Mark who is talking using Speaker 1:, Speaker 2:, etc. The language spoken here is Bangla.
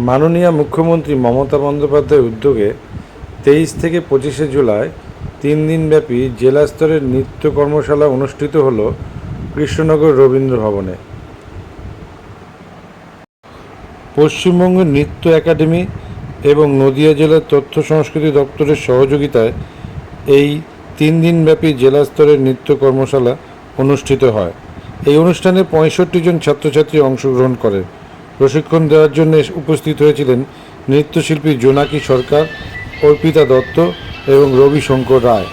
Speaker 1: মাননীয় মুখ্যমন্ত্রী মমতা বন্দ্যোপাধ্যায়ের উদ্যোগে 23 থেকে 25শে জুলাই 3 দিনব্যাপী জেলা স্তরের নৃত্য কর্মশালা অনুষ্ঠিত হল কৃষ্ণনগর রবীন্দ্র ভবনে। পশ্চিমবঙ্গ নৃত্য একাডেমি এবং নদিয়া জেলার তথ্য সংস্কৃতি দপ্তরের সহযোগিতায় এই 3 দিনব্যাপী জেলা স্তরের নৃত্য কর্মশালা অনুষ্ঠিত হয়। এই অনুষ্ঠানে 65 জন ছাত্রছাত্রী অংশগ্রহণ করে। প্রশিক্ষণ দেওয়ার জন্য উপস্থিত হয়েছিলেন নৃত্যশিল্পী জোনাকি সরকার, অর্পিতা দত্ত এবং রবি শঙ্কর রায়।